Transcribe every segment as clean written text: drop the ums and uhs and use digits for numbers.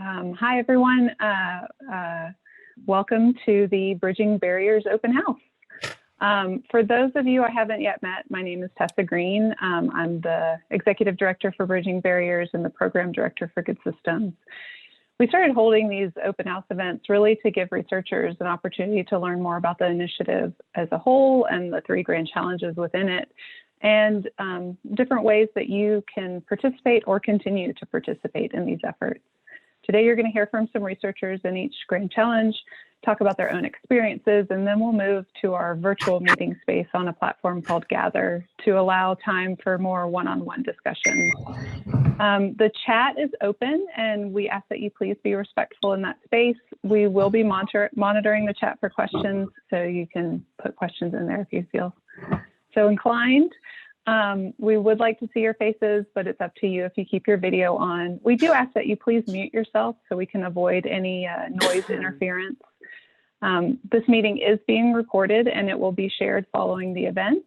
Hi, everyone. Welcome to the Bridging Barriers Open House. For those of you I haven't yet met, my name is Tessa Green. I'm the Executive Director for Bridging Barriers and the Program Director for Good Systems. We started holding these open house events really to give researchers an opportunity to learn more about the initiative as a whole and the 3 grand challenges within it, and different ways that you can participate or continue to participate in these efforts. Today, you're going to hear from some researchers in each grand challenge, talk about their own experiences, and then we'll move to our virtual meeting space on a platform called Gather to allow time for more one-on-one discussions. The chat is open, and we ask that you please be respectful in that space. We will be monitoring the chat for questions, so you can put questions in there if you feel so inclined. We would like to see your faces, but it's up to you if you keep your video on. We do ask that you please mute yourself so we can avoid any noise interference. This meeting is being recorded and it will be shared following the event.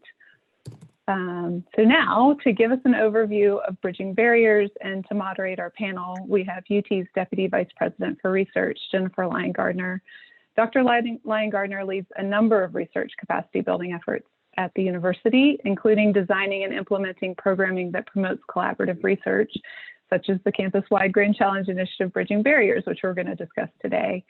So now, to give us an overview of Bridging Barriers and to moderate our panel, we have UT's Deputy Vice President for Research, Jennifer Lyon-Gardner. Dr. Lyon-Gardner leads a number of research capacity building efforts at the university, including designing and implementing programming that promotes collaborative research, such as the campus-wide Grand Challenge Initiative Bridging Barriers, which we're going to discuss today.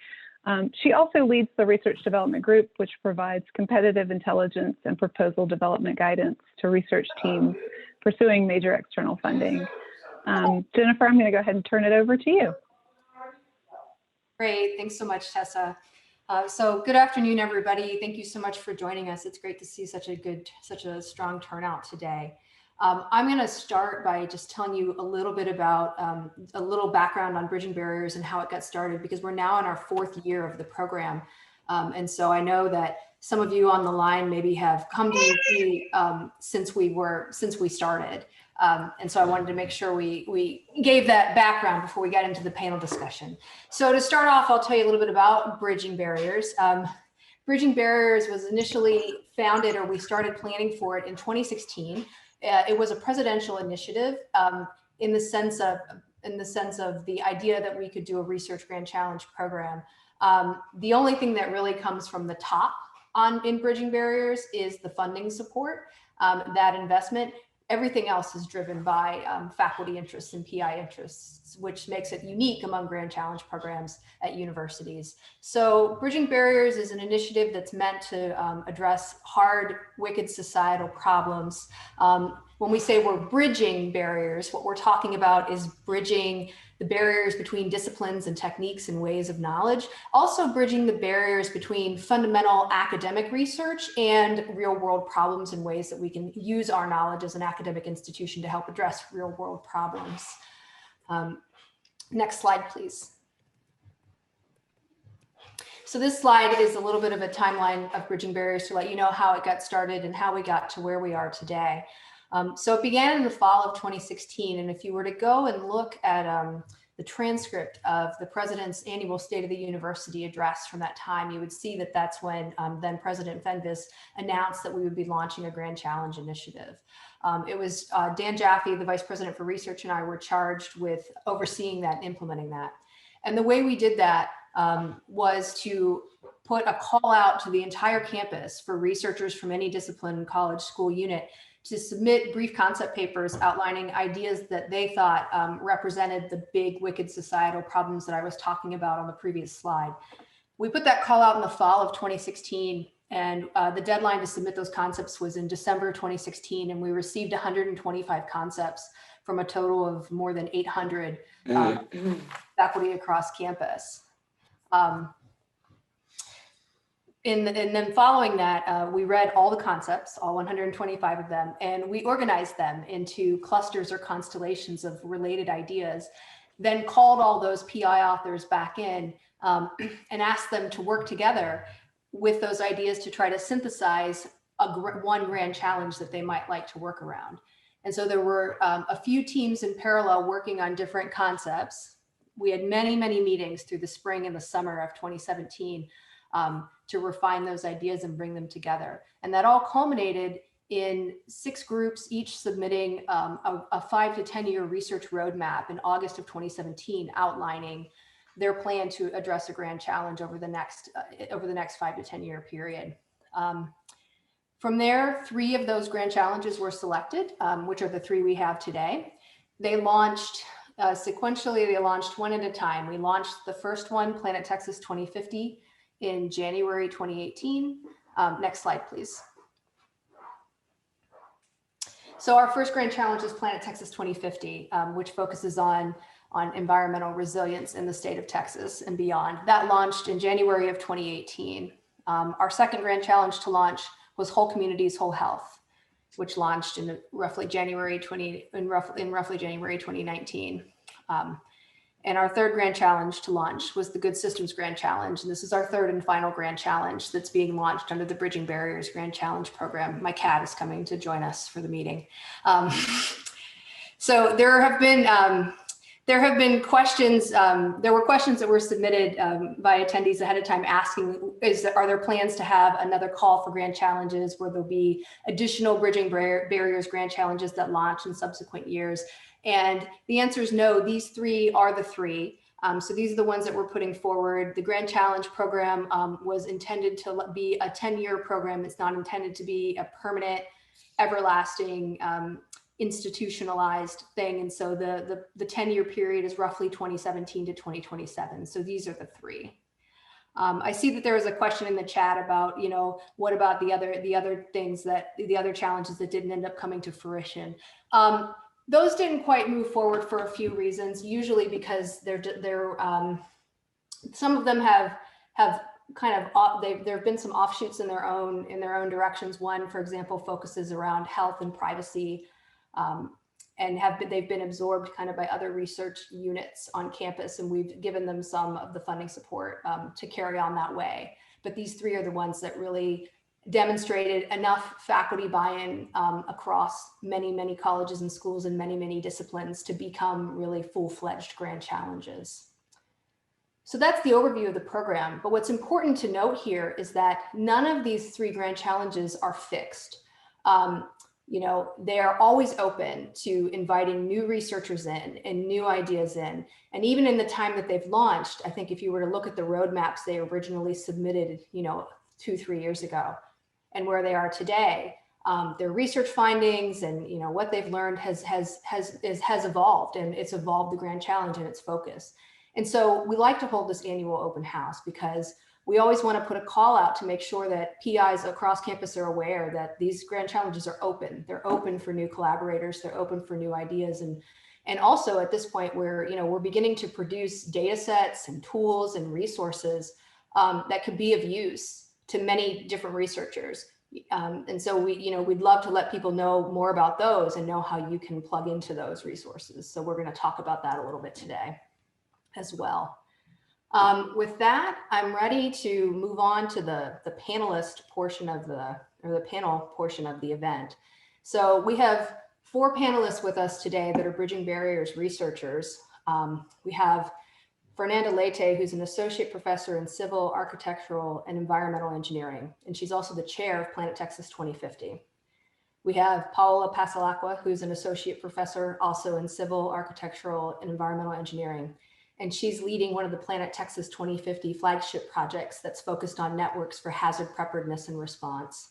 She also leads the Research Development Group, which provides competitive intelligence and proposal development guidance to research teams pursuing major external funding. Jennifer, I'm going to go ahead and turn it over to you. Great, thanks so much, Tessa. So good afternoon, everybody. Thank you so much for joining us. It's great to see such a strong turnout today. I'm going to start by just telling you a little bit about a little background on Bridging Barriers and how it got started, because we're now in our 4th year of the program. And so I know that some of you on the line maybe have come to UT since we started. And so I wanted to make sure we gave that background before we got into the panel discussion. So to start off, I'll tell you a little bit about Bridging Barriers. Bridging Barriers was initially founded, or we started planning for it in 2016. It was a presidential initiative in the sense of the idea that we could do a research grand challenge program. The only thing that really comes from the top in Bridging Barriers is the funding support, that investment. Everything else is driven by faculty interests and PI interests, which makes it unique among Grand Challenge programs at universities. So Bridging Barriers is an initiative that's meant to address hard, wicked societal problems. When we say we're bridging barriers, what we're talking about is bridging the barriers between disciplines and techniques and ways of knowledge, also bridging the barriers between fundamental academic research and real world problems and ways that we can use our knowledge as an academic institution to help address real world problems. Next slide, please. So this slide is a little bit of a timeline of Bridging Barriers to let you know how it got started and how we got to where we are today. So it began in the fall of 2016, and if you were to go and look at the transcript of the president's annual State of the University address from that time, you would see that that's when then President Fenves announced that we would be launching a Grand Challenge initiative. It was Dan Jaffe, the Vice President for Research, and I were charged with overseeing that and implementing that. And the way we did that was to put a call out to the entire campus for researchers from any discipline, college, school unit, to submit brief concept papers outlining ideas that they thought represented the big, wicked societal problems that I was talking about on the previous slide. We put that call out in the fall of 2016, and the deadline to submit those concepts was in December 2016, and we received 125 concepts from a total of more than 800 faculty across campus. And then following that, we read all the concepts, all 125 of them, and we organized them into clusters or constellations of related ideas, then called all those PI authors back in and asked them to work together with those ideas to try to synthesize one grand challenge that they might like to work around. And so there were a few teams in parallel working on different concepts. We had many, many meetings through the spring and the summer of 2017 to refine those ideas and bring them together. And that all culminated in 6 groups, each submitting a 5 to 10 year research roadmap in August of 2017, outlining their plan to address a grand challenge over the next 5 to 10 year period. From there, 3 of those grand challenges were selected, which are the 3 we have today. They launched sequentially, they launched one at a time. We launched the first one, Planet Texas 2050, in January 2018. Next slide, please. So our first grand challenge is Planet Texas 2050, which focuses on environmental resilience in the state of Texas and beyond. That launched in January of 2018. Our second grand challenge to launch was Whole Communities, Whole Health, which launched in roughly January 2019. And our third grand challenge to launch was the Good Systems Grand Challenge. And this is our third and final grand challenge that's being launched under the Bridging Barriers Grand Challenge program. My cat is coming to join us for the meeting. So there have been questions. There were questions that were submitted by attendees ahead of time asking, are there plans to have another call for grand challenges where there'll be additional Bridging Barriers Grand Challenges that launch in subsequent years? And the answer is no. These 3 are the 3. So these are the ones that we're putting forward. The Grand Challenge program was intended to be a 10-year program. It's not intended to be a permanent, everlasting, institutionalized thing. And so the 10-year period is roughly 2017 to 2027. So these are the 3. I see that there was a question in the chat about, what about the other things the other challenges that didn't end up coming to fruition. Those didn't quite move forward for a few reasons, usually because some of them have kind of, there have been some offshoots in their own directions. One, for example, focuses around health and privacy, and they've been absorbed kind of by other research units on campus, and we've given them some of the funding support to carry on that way. But these 3 are the ones that really demonstrated enough faculty buy-in across many colleges and schools and many disciplines to become really full-fledged grand challenges. So that's the overview of the program. But what's important to note here is that none of these 3 grand challenges are fixed. They are always open to inviting new researchers in and new ideas in. And even in the time that they've launched, I think if you were to look at the roadmaps they originally submitted, 2-3 years ago, and where they are today, their research findings and what they've learned has evolved, and it's evolved the grand challenge and its focus. And so we like to hold this annual open house because we always want to put a call out to make sure that PIs across campus are aware that these grand challenges are open. They're open for new collaborators. They're open for new ideas. And also at this point we're beginning to produce data sets and tools and resources that could be of use to many different researchers. And so we'd love to let people know more about those and know how you can plug into those resources. So we're going to talk about that a little bit today as well. With that, I'm ready to move on to the panelist portion of the panel portion of the event. So we have 4 panelists with us today that are Bridging Barriers researchers. We have Fernanda Leite, who's an associate professor in civil, architectural, and environmental engineering, and she's also the chair of Planet Texas 2050. We have Paola Pasalacqua, who's an associate professor also in civil, architectural, and environmental engineering, and she's leading one of the Planet Texas 2050 flagship projects that's focused on networks for hazard preparedness and response.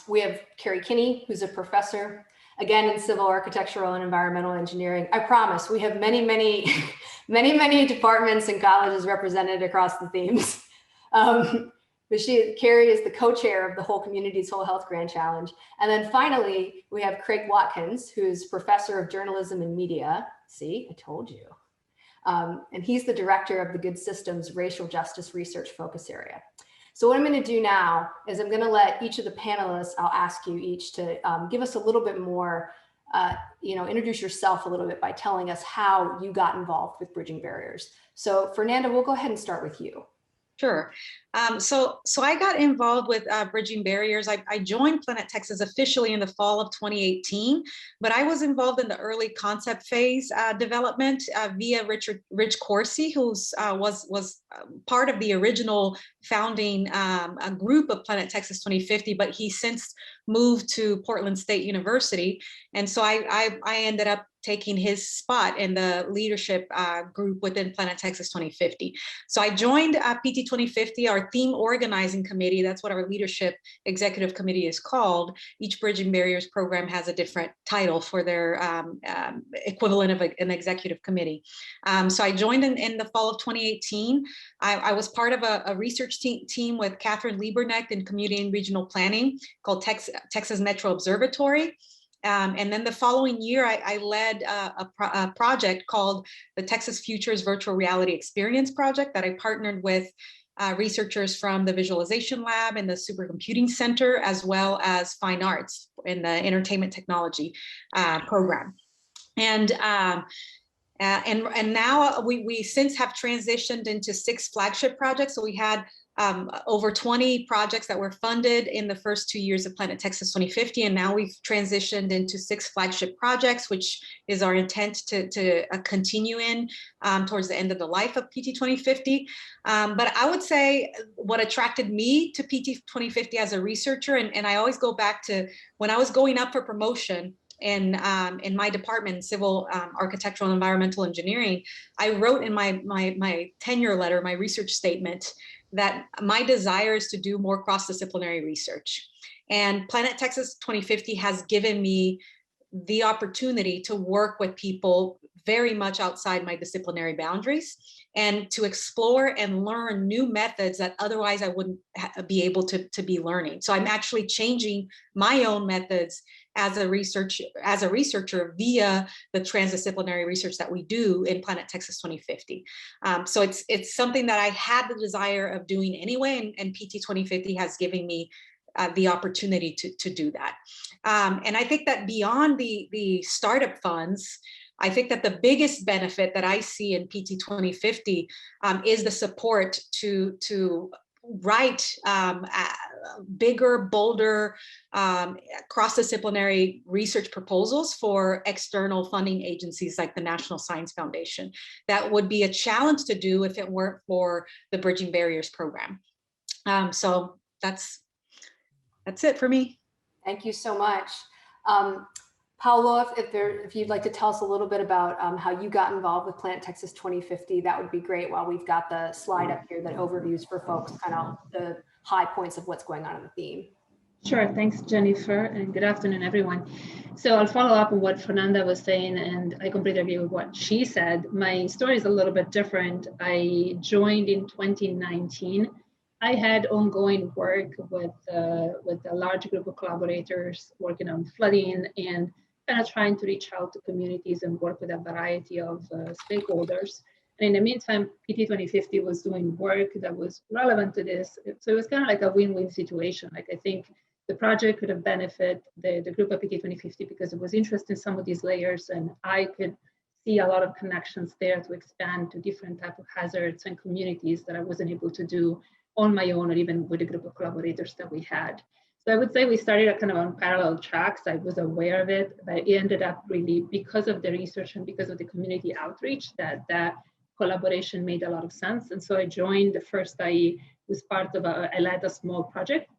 We have Carrie Kinney, who's a professor, again, in civil, architectural, and environmental engineering. I promise we have many departments and colleges represented across the themes. But Carrie is the co-chair of the Whole Communities, Whole Health Grand Challenge. And then finally, we have Craig Watkins, who's professor of journalism and media. See, I told you. And he's the director of the Good Systems Racial Justice Research Focus Area. So what I'm going to do now is I'm going to let each of the panelists, I'll ask you each to give us a little bit more, introduce yourself a little bit by telling us how you got involved with Bridging Barriers. So Fernanda, we'll go ahead and start with you. Sure. So I got involved with Bridging Barriers. I joined Planet Texas officially in the fall of 2018, but I was involved in the early concept phase development via Rich Coursey, who was part of the original founding a group of Planet Texas 2050, but he since moved to Portland State University. And so I ended up taking his spot in the leadership group within Planet Texas 2050. So I joined PT 2050, our theme organizing committee. That's what our leadership executive committee is called. Each Bridging Barriers program has a different title for their equivalent of an executive committee. So I joined in the fall of 2018. I was part of a research team with Catherine Liebernecht in Community and Regional Planning called Texas Metro Observatory. And then the following year, I led a project called the Texas Futures Virtual Reality Experience Project that I partnered with researchers from the Visualization Lab and the Supercomputing Center, as well as Fine Arts in the Entertainment Technology program. And now we since have transitioned into 6 flagship projects. So we had over 20 projects that were funded in the first 2 years of Planet Texas 2050. And now we've transitioned into 6 flagship projects, which is our intent to continue in towards the end of the life of PT 2050. But I would say what attracted me to PT 2050 as a researcher, and I always go back to when I was going up for promotion in my department, civil architectural and environmental engineering, I wrote in my tenure letter, my research statement, that my desire is to do more cross-disciplinary research. And Planet Texas 2050 has given me the opportunity to work with people very much outside my disciplinary boundaries and to explore and learn new methods that otherwise I wouldn't be able to be learning. So I'm actually changing my own methods as a researcher via the transdisciplinary research that we do in Planet Texas 2050. So it's something that I had the desire of doing anyway, and PT 2050 has given me the opportunity to do that. And I think that beyond the startup funds, I think that the biggest benefit that I see in PT 2050 is the support to write bigger, bolder, cross-disciplinary research proposals for external funding agencies like the National Science Foundation. That would be a challenge to do if it weren't for the Bridging Barriers program. So that's it for me. Thank you so much. Paulo, if you'd like to tell us a little bit about how you got involved with Planet Texas 2050, that would be great. While we've got the slide up here that overviews for folks kind of the high points of what's going on in the theme. Sure, thanks Jennifer, and good afternoon everyone. So I'll follow up on what Fernanda was saying, and I completely agree with what she said. My story is a little bit different. I joined in 2019. I had ongoing work with a large group of collaborators working on flooding and kind of trying to reach out to communities and work with a variety of stakeholders. And in the meantime, PT 2050 was doing work that was relevant to this. So it was kind of like a win-win situation. Like I think the project could have benefited the group of PT 2050 because it was interested in some of these layers, and I could see a lot of connections there to expand to different types of hazards and communities that I wasn't able to do on my own or even with a group of collaborators that we had. So I would say we started kind of on parallel tracks. I was aware of it, but it ended up really because of the research and because of the community outreach that collaboration made a lot of sense. And so I joined the first. I was part of I led a small project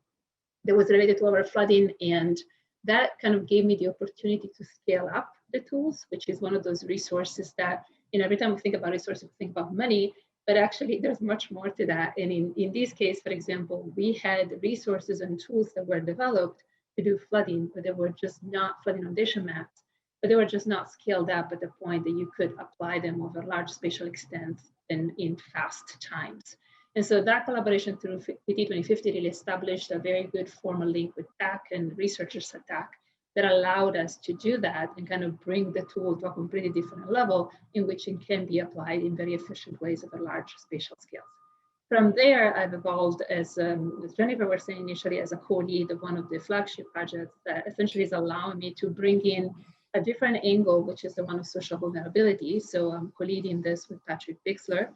that was related to our flooding, and that kind of gave me the opportunity to scale up the tools, which is one of those resources that, every time we think about resources, we think about money, but actually there's much more to that. And in this case, for example, we had resources and tools that were developed to do flooding, but they were just not flooding foundation maps, but they were just not scaled up at the point that you could apply them over large spatial extents and in fast times. And so that collaboration through PT 2050 really established a very good formal link with TAC and researchers at TAC that allowed us to do that and kind of bring the tool to a completely different level in which it can be applied in very efficient ways over large spatial scales. From there, I've evolved as Jennifer was saying initially, as a co-lead of one of the flagship projects that essentially is allowing me to bring in a different angle, which is the one of social vulnerability. So I'm co-leading this with Patrick Bixler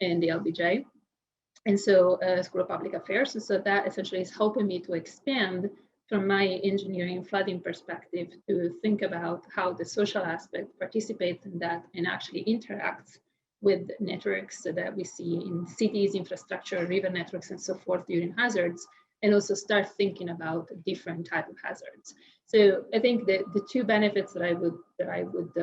and the LBJ. And so School of Public Affairs. And so that essentially is helping me to expand from my engineering flooding perspective to think about how the social aspect participates in that and actually interacts with networks that we see in cities, infrastructure, river networks, and so forth during hazards, and also start thinking about different types of hazards. So I think that the two benefits that I would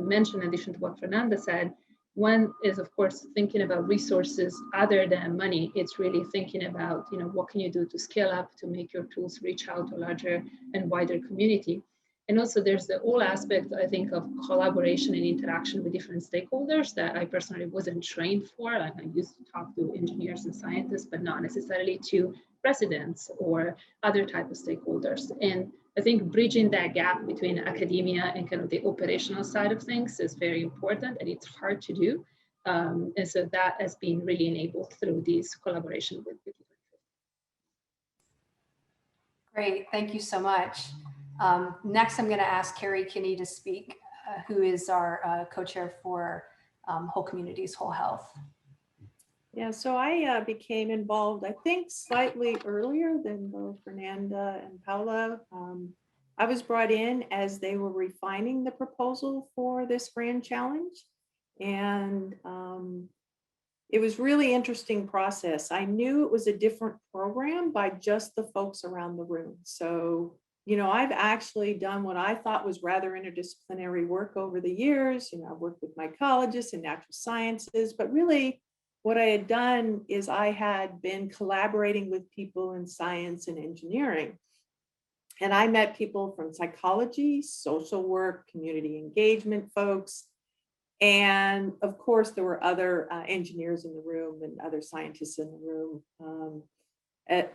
mention in addition to what Fernanda said, one is of course thinking about resources other than money. It's really thinking about what can you do to scale up to make your tools reach out to a larger and wider community. And also there's the whole aspect, I think, of collaboration and interaction with different stakeholders that I personally wasn't trained for. Like I used to talk to engineers and scientists, but not necessarily to residents or other type of stakeholders. And I think bridging that gap between academia and kind of the operational side of things is very important, and it's hard to do. And so that has been really enabled through this collaboration with people. Great, thank you so much. Next, I'm going to ask Carrie Kinney to speak, who is our co-chair for Whole Communities, Whole Health. Yeah, so I became involved, I think, slightly earlier than both Fernanda and Paula. I was brought in as they were refining the proposal for this grand challenge. And it was really interesting process. I knew it was a different program by just the folks around the room. So, I've actually done what I thought was rather interdisciplinary work over the years. I've worked with mycologists and natural sciences, but really what I had done is I had been collaborating with people in science and engineering. And I met people from psychology, social work, community engagement folks. And of course, there were other engineers in the room and other scientists in the room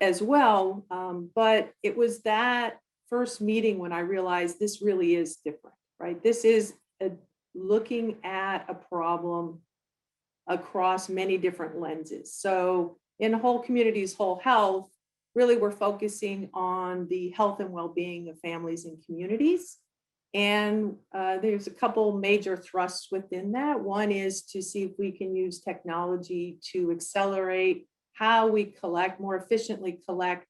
as well. But it was that first meeting when I realized this really is different, right? This is looking at a problem across many different lenses. So in Whole Communities, Whole Health, really we're focusing on the health and well-being of families and communities. And there's a couple major thrusts within that. One is to see if we can use technology to accelerate how we more efficiently collect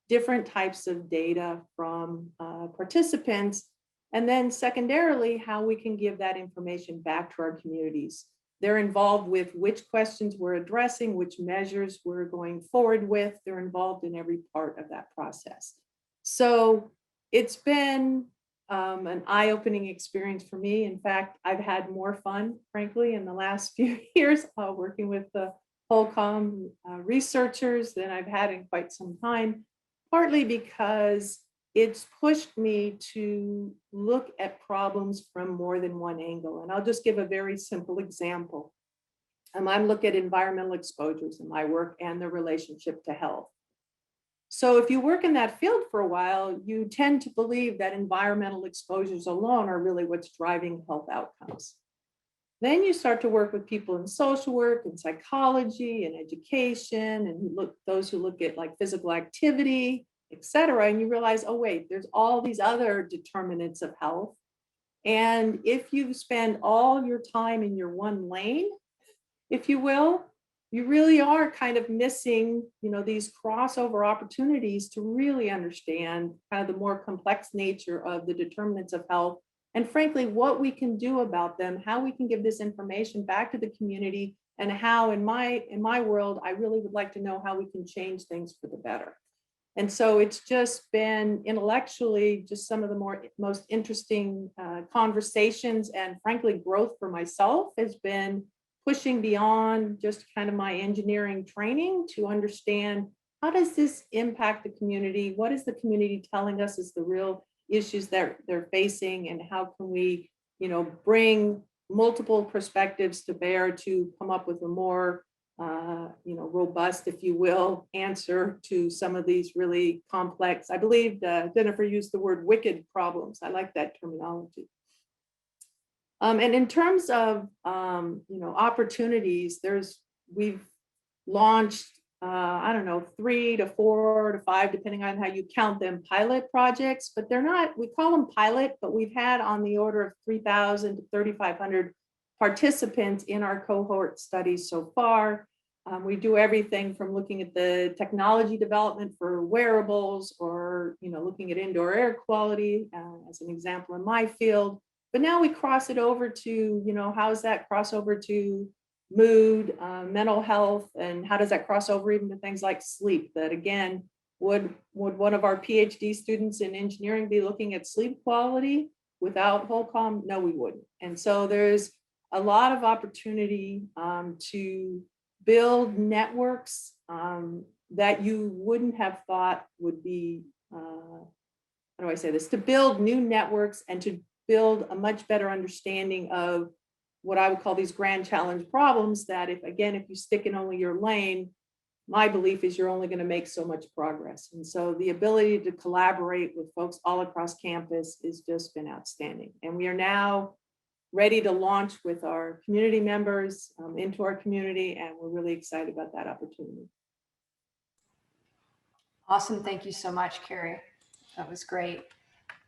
different types of data from participants. And then secondarily, how we can give that information back to our communities. They're involved with which questions we're addressing, which measures we're going forward with. They're involved in every part of that process. So it's been an eye-opening experience for me. In fact, I've had more fun, frankly, in the last few years working with the WholeCom researchers than I've had in quite some time, partly because it's pushed me to look at problems from more than one angle. And I'll just give a very simple example. I look at environmental exposures in my work and their relationship to health. So if you work in that field for a while, you tend to believe that environmental exposures alone are really what's driving health outcomes. Then you start to work with people in social work and psychology and education and those who look at like physical activity, et cetera, and you realize, oh wait, there's all these other determinants of health. And if you spend all your time in your one lane, if you will, you really are kind of missing, these crossover opportunities to really understand kind of the more complex nature of the determinants of health, and frankly, what we can do about them, how we can give this information back to the community, and how in my world, I really would like to know how we can change things for the better. And so it's just been intellectually just some of the most interesting conversations, and frankly, growth for myself has been pushing beyond just kind of my engineering training to understand how does this impact the community? What is the community telling us is the real issues that they're facing, and how can we, bring multiple perspectives to bear to come up with a more robust, if you will, answer to some of these really complex, I believe Jennifer used the word wicked problems. I like that terminology. And in terms of, opportunities, we've launched, 3 to 4 to 5, depending on how you count them, pilot projects, but we call them pilot, but we've had on the order of 3,000 to 3,500 participants in our cohort studies so far. We do everything from looking at the technology development for wearables, or looking at indoor air quality as an example in my field. But now we cross it over to, how does that cross over to mood, mental health, and how does that cross over even to things like sleep? That again, Would one of our PhD students in engineering be looking at sleep quality without Holcomb? No, we wouldn't. And so there's a lot of opportunity to build networks that you wouldn't have thought would be, how do I say this, to build new networks and to build a much better understanding of what I would call these grand challenge problems that if you stick in only your lane, my belief is you're only going to make so much progress. And so the ability to collaborate with folks all across campus has just been outstanding. And we are now ready to launch with our community members into our community, and we're really excited about that opportunity. Awesome. Thank you so much, Carrie. That was great.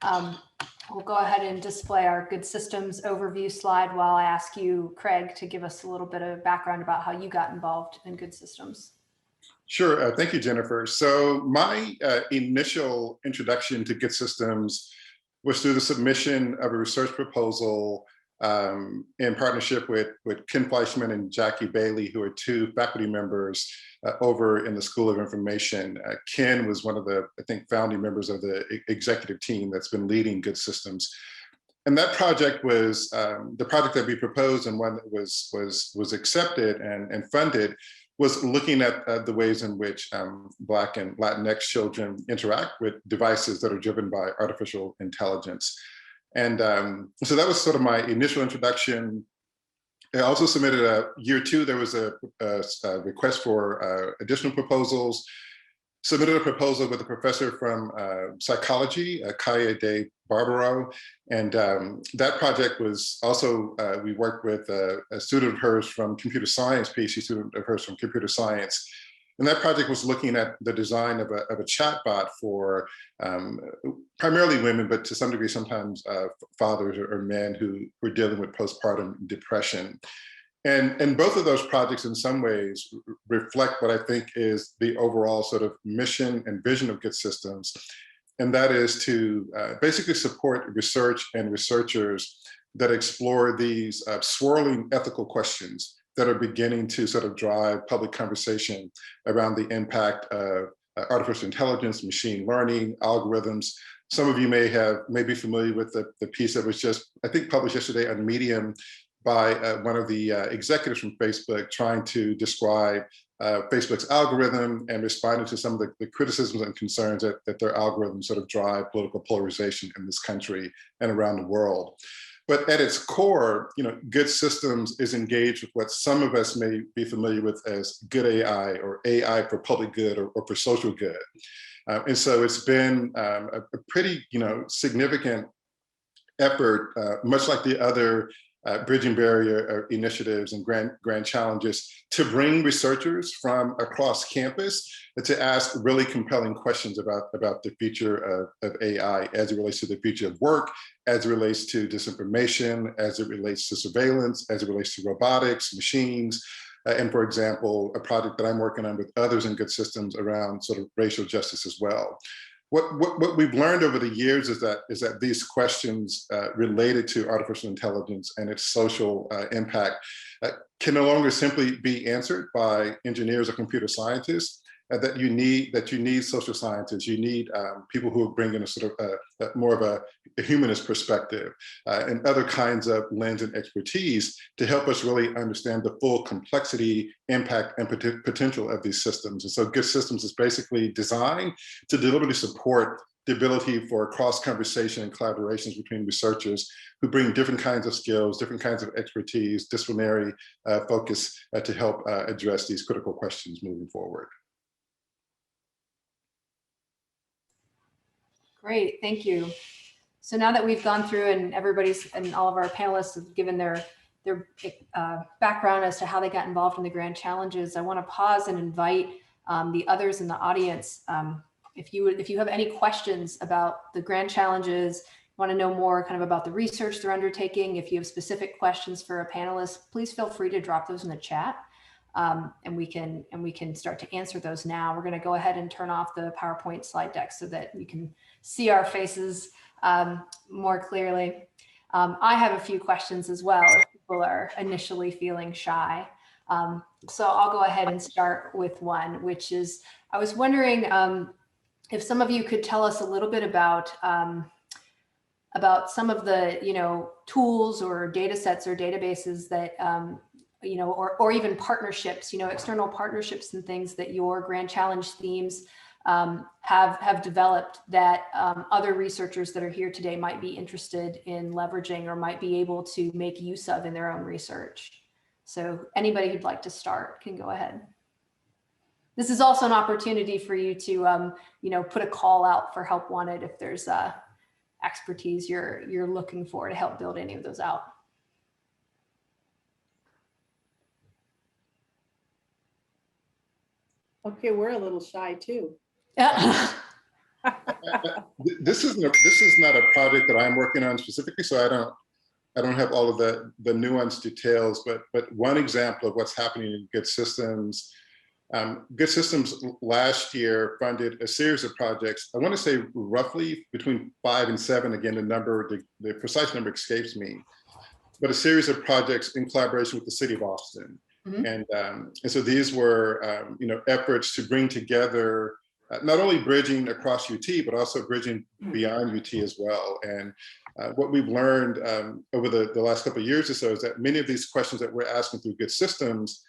We'll go ahead and display our Good Systems overview slide while I ask you, Craig, to give us a little bit of background about how you got involved in Good Systems. Sure. Thank you, Jennifer. So my initial introduction to Good Systems was through the submission of a research proposal in partnership with Ken Fleischman and Jackie Bailey, who are two faculty members over in the School of Information. Ken was one of the, I think, founding members of the executive team that's been leading Good Systems. And that project was the project that we proposed, and one that was accepted and funded, was looking at the ways in which Black and Latinx children interact with devices that are driven by artificial intelligence. And so that was sort of my initial introduction. I also submitted year two, there was a request for additional proposals, submitted a proposal with a professor from psychology, Kaya de Barbaro. And that project was also, we worked with a student of hers from computer science, PhD student of hers from computer science. And that project was looking at the design of a chatbot for primarily women, but to some degree, sometimes fathers or men who were dealing with postpartum depression. And both of those projects in some ways reflect what I think is the overall sort of mission and vision of Good Systems. And that is to basically support research and researchers that explore these swirling ethical questions that are beginning to sort of drive public conversation around the impact of artificial intelligence, machine learning, algorithms. Some of you may be familiar with the piece that was just, I think, published yesterday on Medium by one of the executives from Facebook trying to describe Facebook's algorithm and responding to some of the criticisms and concerns that their algorithms sort of drive political polarization in this country and around the world. But at its core, Good Systems is engaged with what some of us may be familiar with as good AI, or AI for public good, or for social good. And so it's been a pretty significant effort, much like the other Bridging Barrier initiatives and grand challenges, to bring researchers from across campus to ask really compelling questions about the future of AI as it relates to the future of work, as it relates to disinformation, as it relates to surveillance, as it relates to robotics, machines, and for example, a project that I'm working on with others in Good Systems around sort of racial justice as well. What we've learned over the years is that these questions related to artificial intelligence and its social impact can no longer simply be answered by engineers or computer scientists. That you need social scientists, you need people who bring in a sort of more of a humanist perspective and other kinds of lens and expertise to help us really understand the full complexity, impact, and potential of these systems. And so Good Systems is basically designed to deliberately support the ability for cross conversation and collaborations between researchers who bring different kinds of skills, different kinds of expertise, disciplinary focus to help address these critical questions moving forward. Great, thank you. So now that we've gone through and all of our panelists have given their background as to how they got involved in the grand challenges, I want to pause and invite the others in the audience. If you have any questions about the grand challenges, want to know more kind of about the research they're undertaking, if you have specific questions for a panelist, please feel free to drop those in the chat. And we can start to answer those now. We're going to go ahead and turn off the PowerPoint slide deck so that you can see our faces more clearly. I have a few questions as well if people are initially feeling shy. So I'll go ahead and start with one, which is, I was wondering, if some of you could tell us a little bit about some of the, tools or data sets or databases that, or even partnerships, external partnerships and things that your Grand Challenge themes have developed that other researchers that are here today might be interested in leveraging or might be able to make use of in their own research. So anybody who'd like to start can go ahead. This is also an opportunity for you to, put a call out for help wanted if there's expertise you're looking for to help build any of those out. Okay, we're a little shy too. This is not a project that I'm working on specifically, so I don't have all of the nuanced details, but one example of what's happening in Good Systems. Good Systems last year funded a series of projects. I want to say roughly between 5 and 7. Again, the precise number escapes me, but a series of projects in collaboration with the City of Austin. And so these were efforts to bring together not only bridging across UT, but also bridging beyond UT as well. And what we've learned over the last couple of years or so is that many of these questions that we're asking through Good Systems,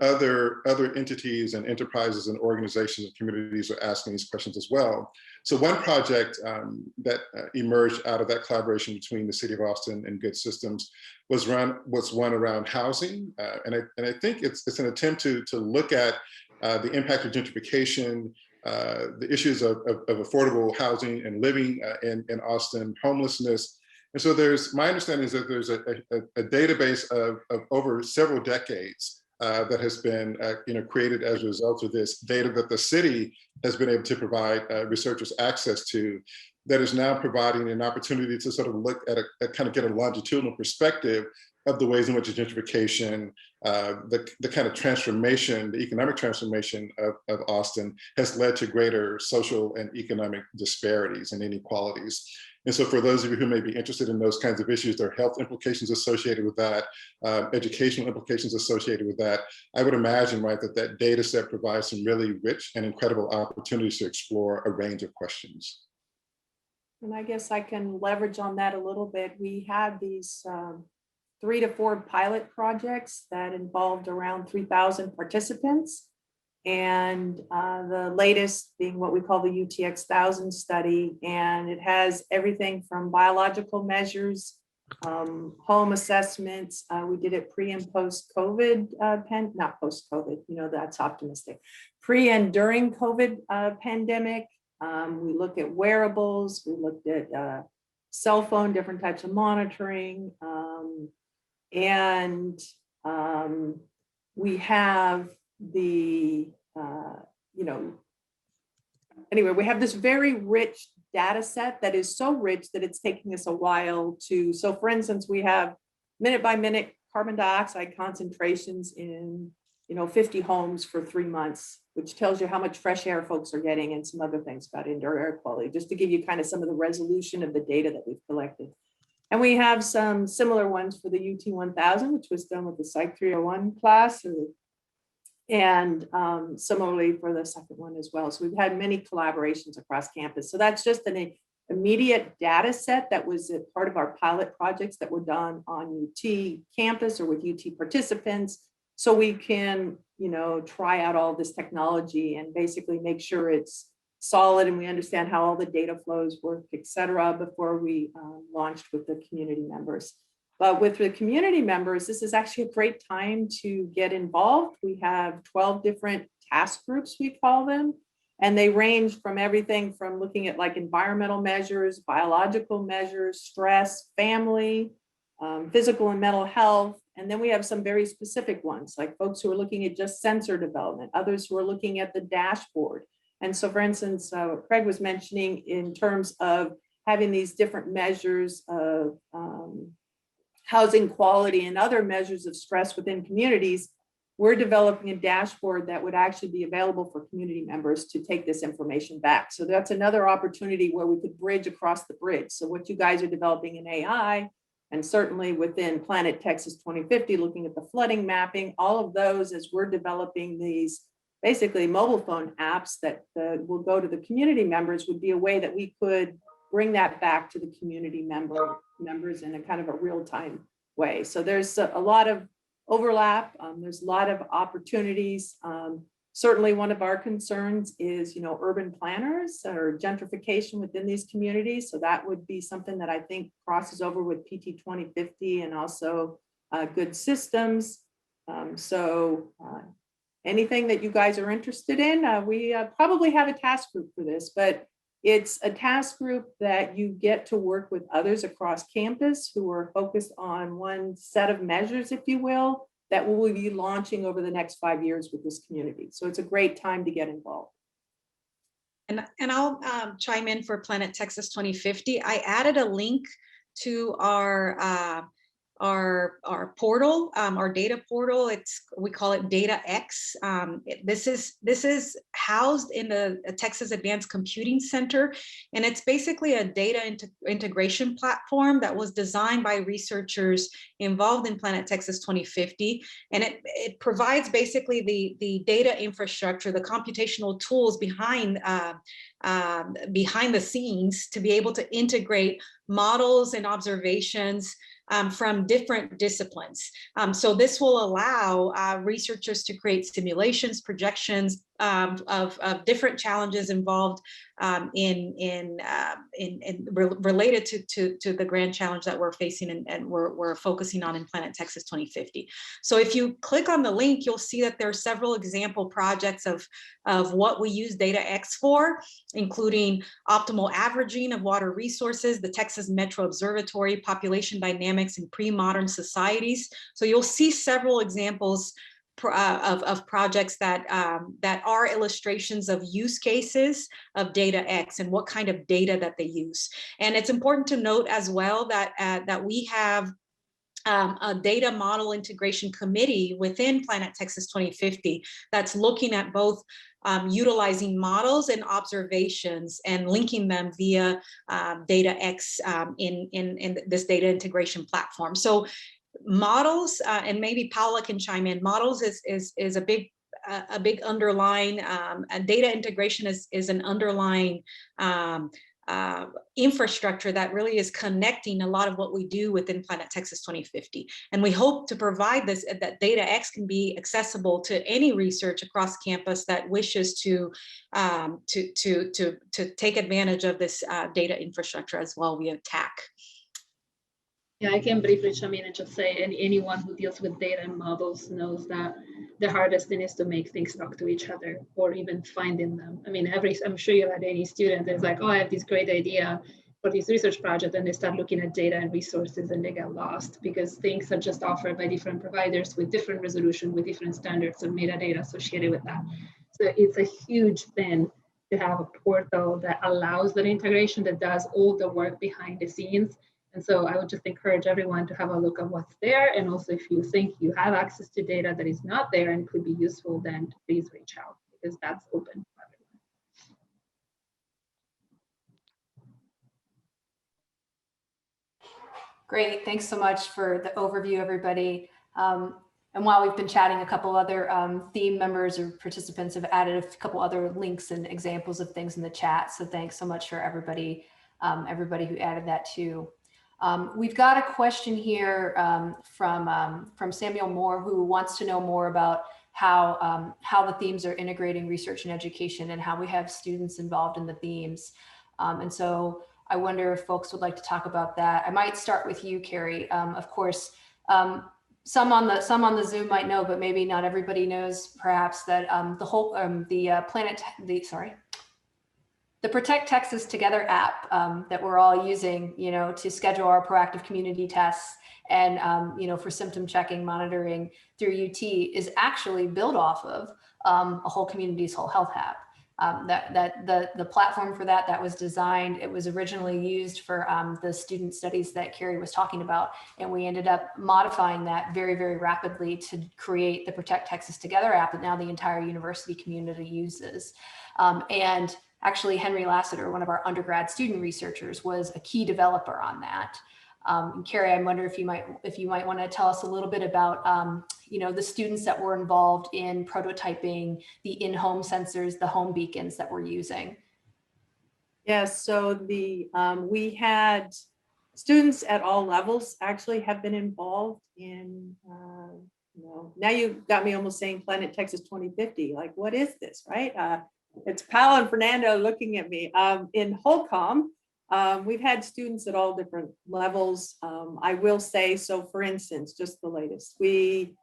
other entities and enterprises and organizations and communities are asking these questions as well. So one project that emerged out of that collaboration between the City of Austin and Good Systems was one around housing, and I think it's an attempt to look at the impact of gentrification, the issues of affordable housing and living in Austin, homelessness. And so my understanding is that there's a database of over several decades that has been created as a result of this data that the city has been able to provide researchers access to, that is now providing an opportunity to sort of look at kind of get a longitudinal perspective of the ways in which gentrification, the kind of transformation, the economic transformation of Austin has led to greater social and economic disparities and inequalities. And so for those of you who may be interested in those kinds of issues, there are health implications associated with that, educational implications associated with that. I would imagine, right, that data set provides some really rich and incredible opportunities to explore a range of questions. And I guess I can leverage on that a little bit. We had these 3 to 4 pilot projects that involved around 3,000 participants. And the latest being what we call the UTX 1000 study. And it has everything from biological measures, home assessments. We did it pre and post COVID, not post COVID, that's optimistic. Pre and during COVID pandemic. We looked at wearables, we looked at cell phone, different types of monitoring. And we have the, anyway, we have this very rich data set that is so rich that it's taking us a while to, so for instance, we have minute by minute carbon dioxide concentrations in 50 homes for 3 months, which tells you how much fresh air folks are getting and some other things about indoor air quality, just to give you kind of some of the resolution of the data that we've collected. And we have some similar ones for the UT 1000, which was done with the Psych 301 class, and similarly for the second one as well. So we've had many collaborations across campus. So that's just an immediate data set that was a part of our pilot projects that were done on UT campus or with UT participants. So we can, try out all this technology and basically make sure it's solid and we understand how all the data flows work, et cetera, before we launched with the community members. But with the community members, this is actually a great time to get involved. We have 12 different task groups, we call them, and they range from everything from looking at like environmental measures, biological measures, stress, family, physical and mental health. And then we have some very specific ones, like folks who are looking at just sensor development, others who are looking at the dashboard. And so, for instance, Craig was mentioning in terms of having these different measures of housing quality and other measures of stress within communities, we're developing a dashboard that would actually be available for community members to take this information back. So that's another opportunity where we could bridge across the bridge. So what you guys are developing in AI, and certainly within Planet Texas 2050, looking at the flooding mapping, all of those as we're developing these basically mobile phone apps that will go to the community members would be a way that we could bring that back to the community members in a kind of a real-time way. So there's a lot of overlap. There's a lot of opportunities. Certainly one of our concerns is, urban planners or gentrification within these communities. So that would be something that I think crosses over with PT 2050 and also good systems. Anything that you guys are interested in, we probably have a task group for this, but it's a task group that you get to work with others across campus who are focused on one set of measures, if you will, that we will be launching over the next 5 years with this community. So it's a great time to get involved. And I'll chime in for Planet Texas 2050. I added a link to our portal, our data portal. We call it Data X. This is housed in the Texas Advanced Computing Center, and it's basically a data integration platform that was designed by researchers involved in Planet Texas 2050, and it provides basically the data infrastructure, the computational tools behind the scenes to be able to integrate models and observations from different disciplines. So this will allow researchers to create simulations, projections of different challenges involved related to the grand challenge that we're facing and we're focusing on in Planet Texas 2050. So if you click on the link, you'll see that there are several example projects of what we use DataX for, including optimal averaging of water resources, the Texas Metro Observatory, population dynamics in pre-modern societies. So you'll see several examples of projects that are illustrations of use cases of DataX and what kind of data that they use. And it's important to note as well that we have a data model integration committee within Planet Texas 2050 that's looking at both utilizing models and observations and linking them via DataX in this data integration platform. So models, and maybe Paula can chime in, models is a big underlying, and data integration is an underlying infrastructure that really is connecting a lot of what we do within Planet Texas 2050. And we hope to provide this, that DataX can be accessible to any research across campus that wishes to take advantage of this data infrastructure as well via TAC. Yeah, I can briefly chime in and just say, anyone who deals with data and models knows that the hardest thing is to make things talk to each other or even finding them. I mean, I'm sure you had any student that's like, oh, I have this great idea for this research project, and they start looking at data and resources and they get lost because things are just offered by different providers with different resolution, with different standards of metadata associated with that. So it's a huge thing to have a portal that allows that integration, that does all the work behind the scenes. And so I would just encourage everyone to have a look at what's there. And also, if you think you have access to data that is not there and could be useful, then please reach out because that's open for everyone. Great, thanks so much for the overview, everybody. And while we've been chatting, a couple other theme members or participants have added a couple other links and examples of things in the chat. So thanks so much for everybody who added that too. We've got a question here from Samuel Moore, who wants to know more about how the themes are integrating research and education and how we have students involved in the themes. And so I wonder if folks would like to talk about that. I might start with you, Carrie. Of course, some on the Zoom might know, but maybe not everybody knows perhaps that the Protect Texas Together app that we're all using, to schedule our proactive community tests and, for symptom checking, monitoring through UT is actually built off of a whole community's whole health app. The platform for that was designed, it was originally used for the student studies that Carrie was talking about. And we ended up modifying that very, very rapidly to create the Protect Texas Together app that now the entire university community uses. And actually, Henry Lassiter, one of our undergrad student researchers, was a key developer on that. Carrie, I wonder if you might want to tell us a little bit about the students that were involved in prototyping the in-home sensors, the home beacons that we're using. Yes, so we had students at all levels actually have been involved in, now you got me almost saying Planet Texas 2050, like what is this, right? It's Paolo and Fernando looking at me. In Holcomb, we've had students at all different levels. I will say, so for instance, just the latest, we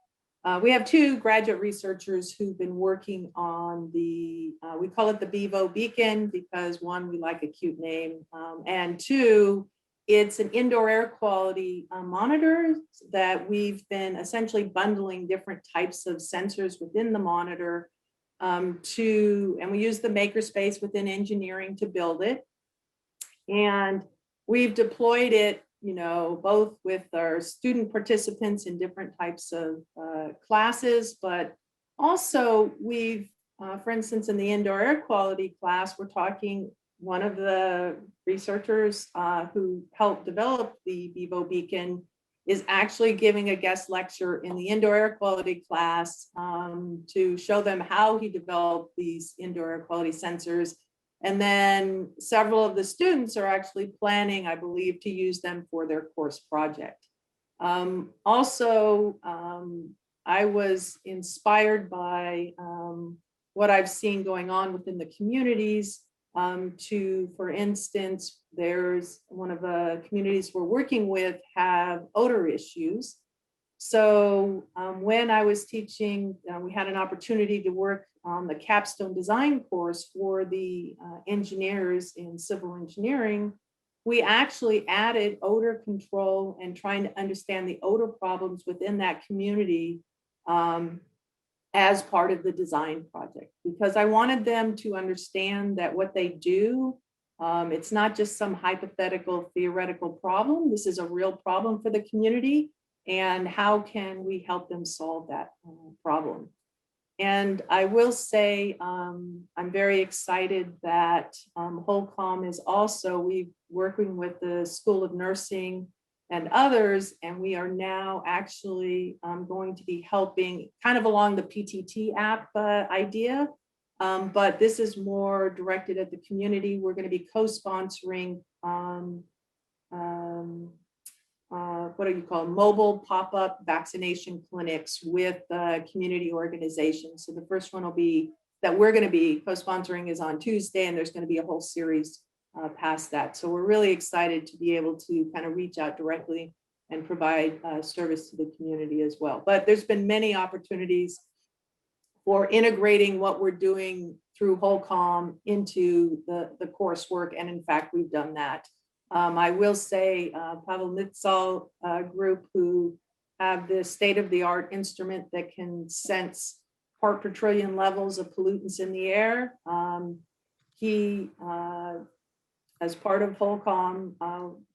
have 2 graduate researchers who've been working on we call it the Bevo Beacon because 1, we like a cute name, and 2, it's an indoor air quality monitor that we've been essentially bundling different types of sensors within the monitor and we use the makerspace within engineering to build it. And we've deployed it, both with our student participants in different types of classes, but also we've, for instance, in the indoor air quality class, we're talking one of the researchers who helped develop the Bevo Beacon is actually giving a guest lecture in the indoor air quality class to show them how he developed these indoor air quality sensors. And then several of the students are actually planning, I believe, to use them for their course project. Also, I was inspired by what I've seen going on within the communities for instance, there's one of the communities we're working with have odor issues. So when I was teaching, we had an opportunity to work on the capstone design course for the engineers in civil engineering. We actually added odor control and trying to understand the odor problems within that community as part of the design project, because I wanted them to understand that what they do, it's not just some hypothetical theoretical problem. This is a real problem for the community, and how can we help them solve that problem? And I will say, I'm very excited that Holcomb is also, we're working with the School of Nursing and others, and we are now actually going to be helping kind of along the PTT app idea, but this is more directed at the community. We're going to be co-sponsoring what do you call mobile pop-up vaccination clinics with community organizations. So the first one will be that we're going to be co-sponsoring is on Tuesday, and there's going to be a whole series past that. So we're really excited to be able to kind of reach out directly and provide service to the community as well. But there's been many opportunities for integrating what we're doing through Holcomb into the coursework. And in fact, we've done that. I will say Pavel Nitzal group who have the state-of-the-art instrument that can sense part per trillion levels of pollutants in the air. He, as part of Holcomb,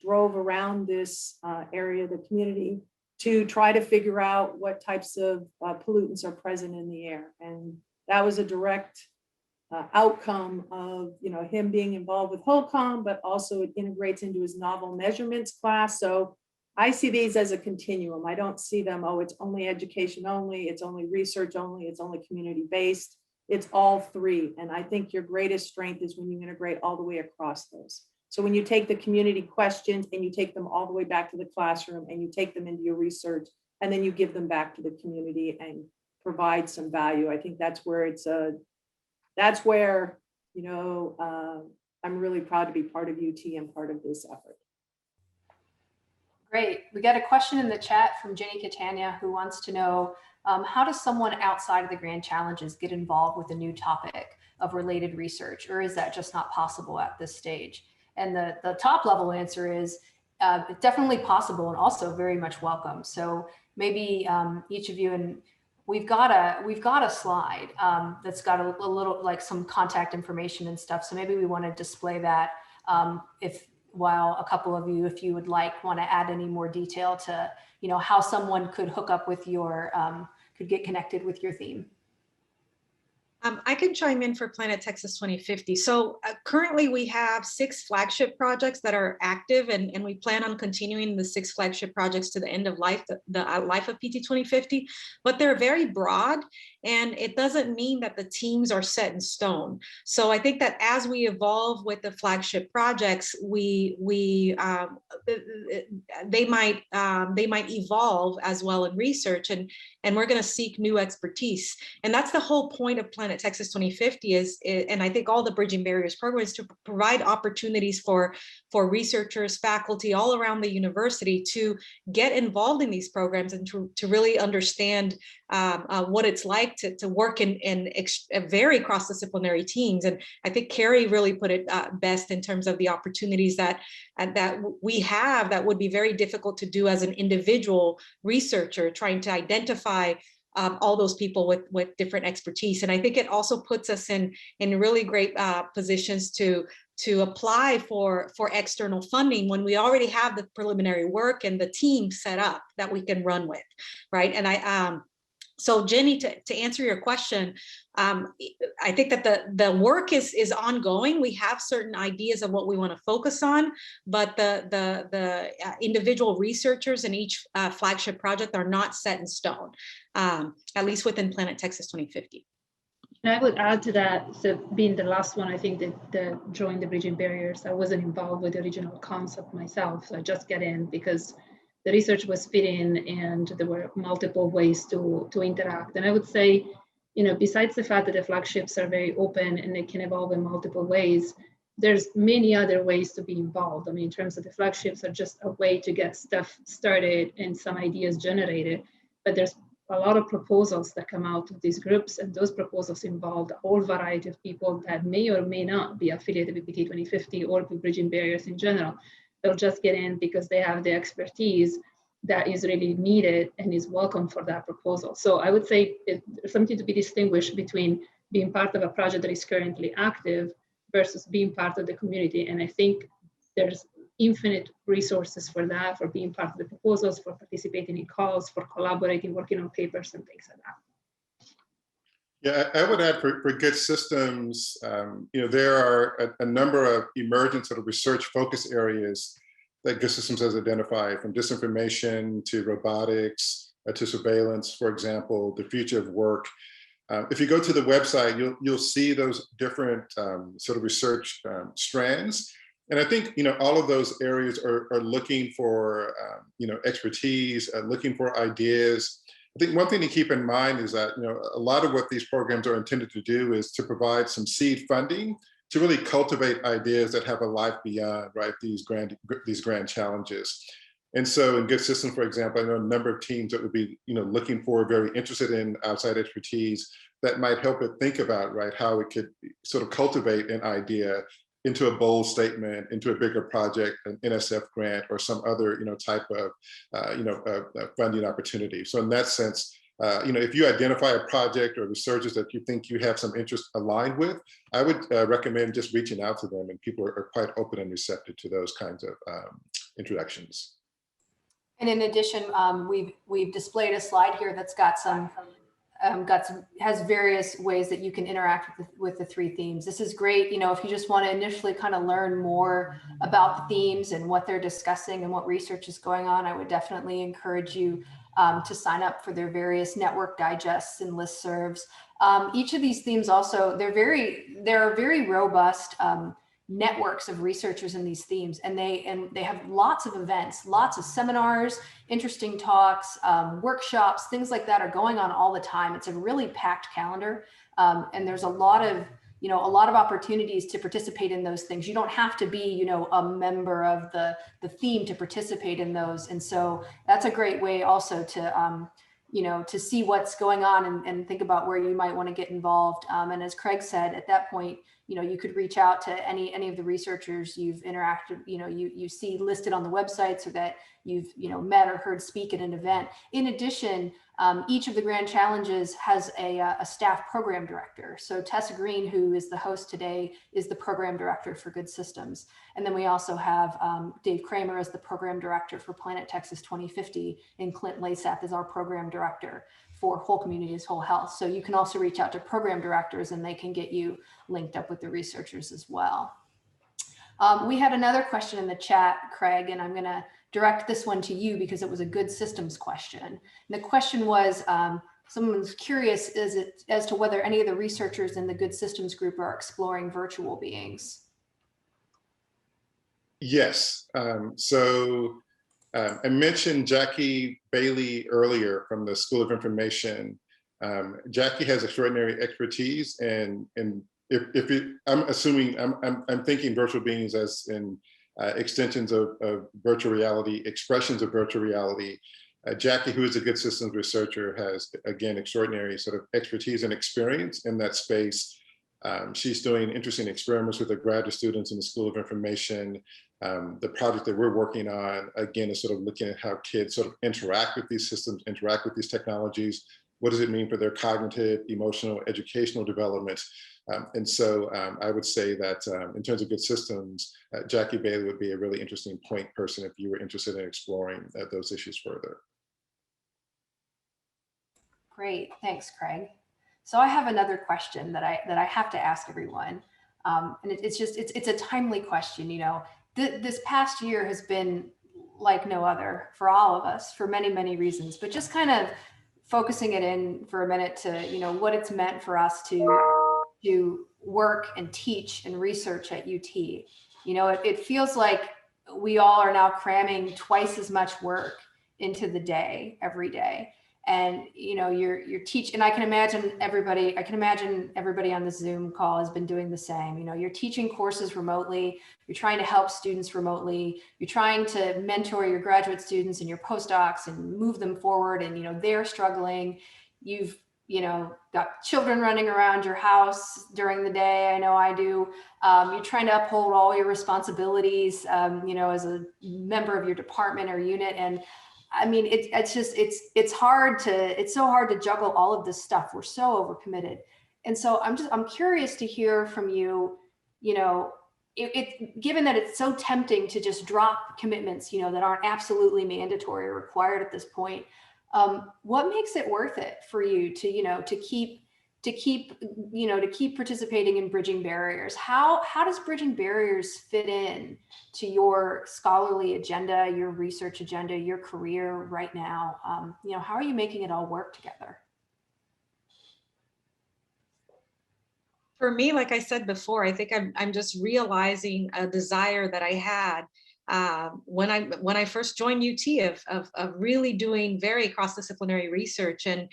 drove around this area of the community to try to figure out what types of pollutants are present in the air. And that was a direct outcome of him being involved with Holcomb, but also it integrates into his novel measurements class. So I see these as a continuum. I don't see them, oh, it's only education only, it's only research only, it's only community based. It's all 3. And I think your greatest strength is when you integrate all the way across those. So when you take the community questions and you take them all the way back to the classroom and you take them into your research and then you give them back to the community and provide some value, I think that's where I'm really proud to be part of UT and part of this effort. Great. We got a question in the chat from Jenny Catania who wants to know, how does someone outside of the grand challenges get involved with a new topic of related research, or is that just not possible at this stage? And the top level answer is definitely possible and also very much welcome. So maybe each of you, and we've got a slide that's got a little like some contact information and stuff. So maybe we want to display that while a couple of you, if you would like, want to add any more detail to, how someone could hook up with your, could get connected with your theme. I can chime in for Planet Texas 2050. So currently we have 6 flagship projects that are active, and we plan on continuing the 6 flagship projects to the end of life, the life of PT 2050, but they're very broad, and it doesn't mean that the teams are set in stone. So I think that as we evolve with the flagship projects, they might evolve as well in research, and we're going to seek new expertise. And that's the whole point of Planet Texas 2050 and I think all the Bridging Barriers programs, to provide opportunities for researchers, faculty all around the university to get involved in these programs and to really understand what it's like to work in very cross-disciplinary teams. And I think Carrie really put it best in terms of the opportunities that we have that would be very difficult to do as an individual researcher, trying to identify all those people with different expertise. And I think it also puts us in really great positions to apply for external funding when we already have the preliminary work and the team set up that we can run with, right? And so Jenny, to answer your question, I think that the work is ongoing. We have certain ideas of what we want to focus on, but the individual researchers in each flagship project are not set in stone, at least within Planet Texas 2050. And I would add to that, so being the last one, I think that joined the Bridging Barriers, I wasn't involved with the original concept myself. So I just got in because the research was fitting and there were multiple ways to interact. And I would say, besides the fact that the flagships are very open and they can evolve in multiple ways, there's many other ways to be involved. I mean, in terms of the flagships are just a way to get stuff started and some ideas generated, but there's a lot of proposals that come out of these groups, and those proposals involve a whole variety of people that may or may not be affiliated with PT 2050 or with Bridging Barriers in general. They'll just get in because they have the expertise that is really needed and is welcome for that proposal. So I would say there's something to be distinguished between being part of a project that is currently active versus being part of the community. And I think there's infinite resources for that, for being part of the proposals, for participating in calls, for collaborating, working on papers and things like that. Yeah, I would add for good systems, there are a number of emergent sort of research focus areas that good systems has identified, from disinformation to robotics to surveillance, for example, the future of work. If you go to the website, you'll see those different sort of research strands. And I think, all of those areas are looking for, expertise, looking for ideas. I think one thing to keep in mind is that, a lot of what these programs are intended to do is to provide some seed funding to really cultivate ideas that have a life beyond, right, these grand challenges. And so in Good Systems, for example, I know a number of teams that would be, looking for, very interested in outside expertise that might help it think about, right, how it could sort of cultivate an idea into a bold statement, into a bigger project, an NSF grant, or some other, type of, funding opportunity. So in that sense, if you identify a project or researchers that you think you have some interest aligned with, I would recommend just reaching out to them, and people are quite open and receptive to those kinds of introductions. And in addition, we've displayed a slide here that's got has various ways that you can interact with the 3 themes. This is great, if you just want to initially kind of learn more about the themes and what they're discussing and what research is going on. I would definitely encourage you to sign up for their various network digests and listservs. Each of these themes also, there are very robust networks of researchers in these themes, and they have lots of events, lots of seminars, interesting talks, workshops, things like that are going on all the time. It's a really packed calendar, and there's a lot of opportunities to participate in those things. You don't have to be, a member of the theme to participate in those, and so that's a great way also to to see what's going on and think about where you might want to get involved. And as Craig said, at that point, you could reach out to any of the researchers you've interacted, you see listed on the website, so that you've, met or heard speak at an event. In addition, each of the grand challenges has a staff program director. So Tessa Green, who is the host today, is the program director for Good Systems. And then we also have Dave Kramer as the program director for Planet Texas 2050, and Clint Lasap is our program director for whole communities, whole health. So you can also reach out to program directors and they can get you linked up with the researchers as well. We had another question in the chat, Craig, and I'm going to direct this one to you because it was a good systems question. And the question was, someone's curious as to whether any of the researchers in the Good Systems group are exploring virtual beings. Yes. I mentioned Jackie Bailey earlier from the School of Information. Jackie has extraordinary expertise, and I'm thinking virtual beings as in extensions of virtual reality, expressions of virtual reality. Jackie, who is a Good Systems researcher, has, again, extraordinary sort of expertise and experience in that space. She's doing interesting experiments with the graduate students in the School of Information. The project that we're working on, again, is sort of looking at how kids sort of interact with these systems, interact with these technologies. What does it mean for their cognitive, emotional, educational development? And so I would say that in terms of Good Systems, Jackie Bailey would be a really interesting point person if you were interested in exploring those issues further. Great, thanks, Craig. So I have another question that I have to ask everyone, and it's a timely question. You know, this past year has been like no other for all of us for many, many reasons. But just kind of focusing it in for a minute to, you know, what it's meant for us to work and teach and research at UT. You know, it feels like we all are now cramming twice as much work into the day every day. And, you know, you're teaching, and I can imagine everybody on the Zoom call has been doing the same. You know, you're teaching courses remotely, you're trying to help students remotely, you're trying to mentor your graduate students and your postdocs and move them forward. And, you know, they're struggling. You've, you know, got children running around your house during the day. I know I do. You're trying to uphold all your responsibilities, you know, as a member of your department or unit. And I mean, it's so hard to juggle all of this stuff. We're so overcommitted. And so I'm curious to hear from you, you know, given that it's so tempting to just drop commitments, you know, that aren't absolutely mandatory or required at this point, what makes it worth it for you to, you know, to keep participating in Bridging Barriers? How does Bridging Barriers fit in to your scholarly agenda, your research agenda, your career right now? You know, how are you making it all work together? For me, like I said before, I think I'm just realizing a desire that I had when I first joined UT of really doing very cross-disciplinary research. And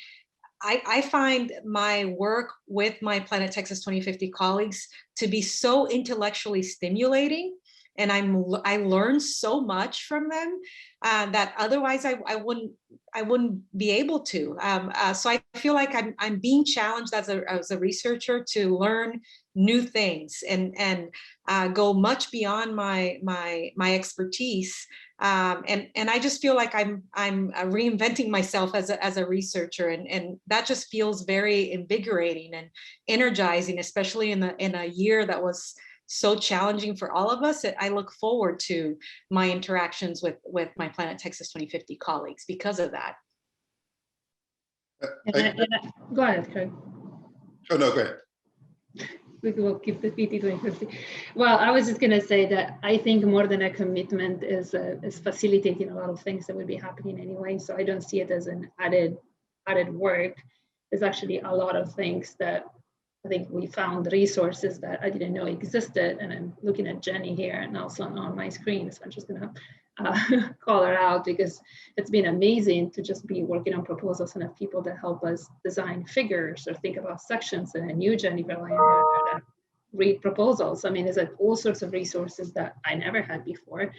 I find my work with my Planet Texas 2050 colleagues to be so intellectually stimulating, and I learn so much from them that otherwise I wouldn't be able to. So I feel like I'm being challenged as a researcher to learn new things and go much beyond my expertise. And I just feel like I'm reinventing myself as a researcher, and that just feels very invigorating and energizing, especially in a year that was so challenging for all of us. I look forward to my interactions with my Planet Texas 2050 colleagues because of that. Go ahead, Craig. Oh no, go ahead. We will keep the PT 2050. Well, I was just going to say that I think more than a commitment is facilitating a lot of things that would be happening anyway. So I don't see it as an added work. There's actually a lot of things that I think we found resources that I didn't know existed. And I'm looking at Jenny here and also on my screen. So I'm just going to call her out because it's been amazing to just be working on proposals and have people that help us design figures or think about sections. And I knew Jenny that read proposals. I mean, there's like all sorts of resources that I never had before.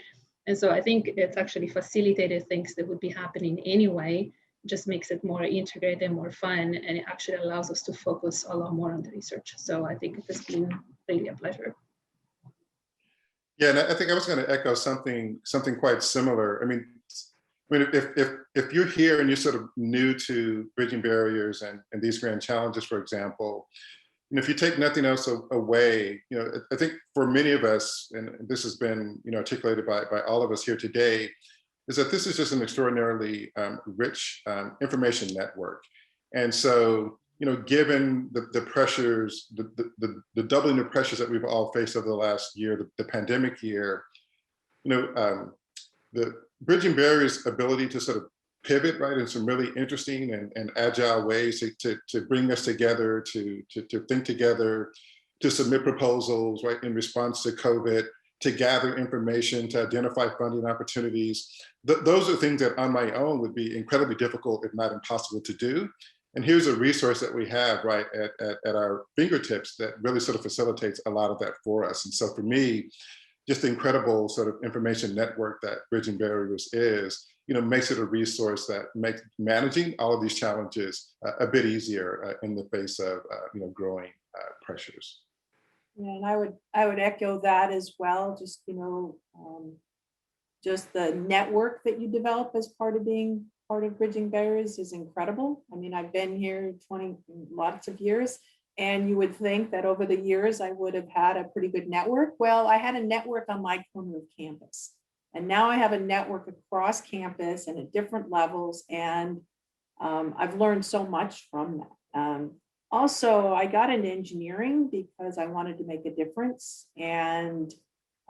And so I think it's actually facilitated things that would be happening anyway, just makes it more integrated and more fun. And it actually allows us to focus a lot more on the research. So I think it's been really a pleasure. Yeah, and I think I was going to echo something quite similar. I mean, if you're here and you're sort of new to Bridging Barriers and these grand challenges, for example, you know, if you take nothing else away, you know, I think for many of us, and this has been, you know, articulated by all of us here today, is that this is just an extraordinarily rich information network. And so, given the pressures, the doubling of pressures that we've all faced over the last year, the pandemic year, the Bridging Barriers' ability to sort of pivot, right, in some really interesting and agile ways to bring us together, to think together, to submit proposals, right, in response to COVID, to gather information, to identify funding opportunities. Those are things that on my own would be incredibly difficult, if not impossible to do. And here's a resource that we have right at our fingertips that really sort of facilitates a lot of that for us. And so for me, just the incredible sort of information network that Bridging Barriers is, makes it a resource that makes managing all of these challenges a bit easier in the face of growing pressures. Yeah, and I would echo that as well. Just just the network that you develop as part of being part of Bridging Barriers is incredible. I mean, I've been here lots of years, and you would think that over the years I would have had a pretty good network. Well, I had a network on my corner of campus, and now I have a network across campus and at different levels, and I've learned so much from that. Also, I got into engineering because I wanted to make a difference, and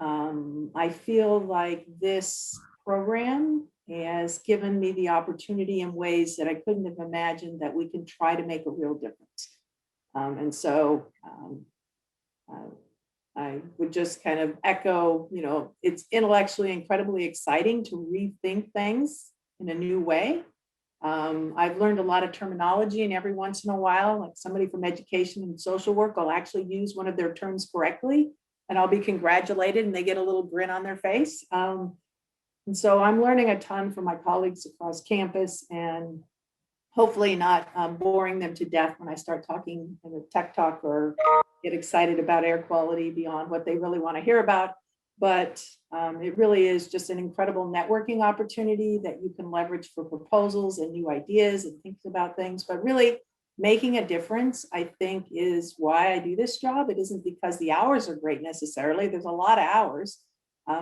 I feel like this program has given me the opportunity in ways that I couldn't have imagined that we can try to make a real difference. And so I would just kind of echo, it's intellectually incredibly exciting to rethink things in a new way. I've learned a lot of terminology, and every once in a while, like somebody from education and social work will actually use one of their terms correctly, and I'll be congratulated and they get a little grin on their face. And so I'm learning a ton from my colleagues across campus, and hopefully not boring them to death when I start talking in a tech talk or get excited about air quality beyond what they really want to hear about. But it really is just an incredible networking opportunity that you can leverage for proposals and new ideas and thinking about things. But really making a difference, I think, is why I do this job. It isn't because the hours are great necessarily. There's a lot of hours.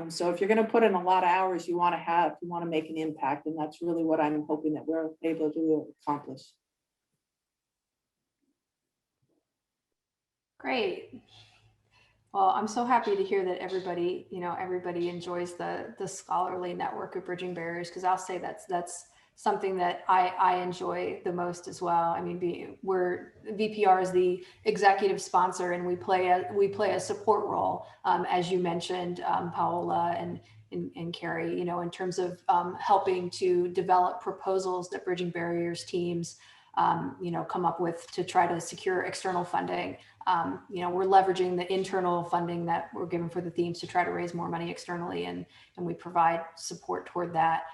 So if you're going to put in a lot of hours, you want to make an impact. And that's really what I'm hoping that we're able to accomplish. Great. Well, I'm so happy to hear that everybody enjoys the scholarly network of Bridging Barriers, because I'll say that's something that I enjoy the most as well. I mean, VPR is the executive sponsor, and we play a support role, as you mentioned, Paola and Carrie, in terms of helping to develop proposals that Bridging Barriers teams come up with to try to secure external funding. We're leveraging the internal funding that we're given for the themes to try to raise more money externally, and we provide support toward that.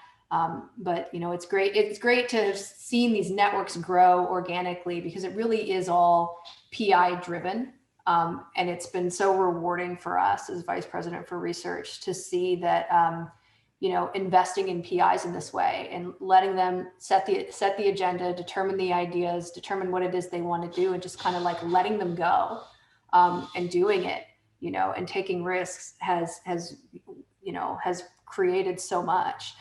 But it's great to have seen these networks grow organically, because it really is all PI driven. And it's been so rewarding for us as Vice President for Research to see that, investing in PIs in this way and letting them set the agenda, determine the ideas, determine what it is they want to do, and just kind of like letting them go and doing it, and taking risks has created so much.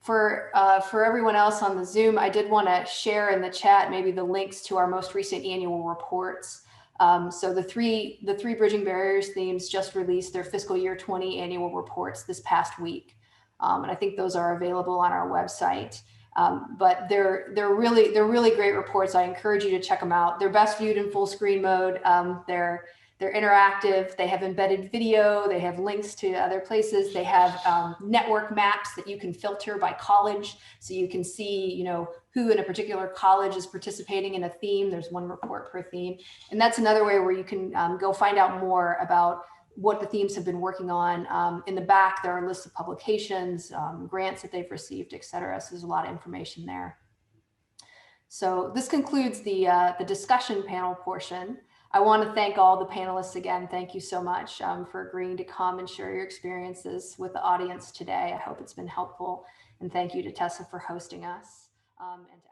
For everyone else on the Zoom, I did want to share in the chat maybe the links to our most recent annual reports. So the three Bridging Barriers themes just released their fiscal year 20 annual reports this past week. And I think those are available on our website. But they're really great reports. I encourage you to check them out. They're best viewed in full screen mode. They're interactive. They have embedded video. They have links to other places. They have network maps that you can filter by college, so you can see, who in a particular college is participating in a theme. There's one report per theme, and that's another way where you can go find out more about what the themes have been working on. In the back, there are lists of publications, grants that they've received, et cetera. So there's a lot of information there. So this concludes the discussion panel portion. I want to thank all the panelists again. Thank you so much for agreeing to come and share your experiences with the audience today. I hope it's been helpful. And thank you to Tessa for hosting us. And to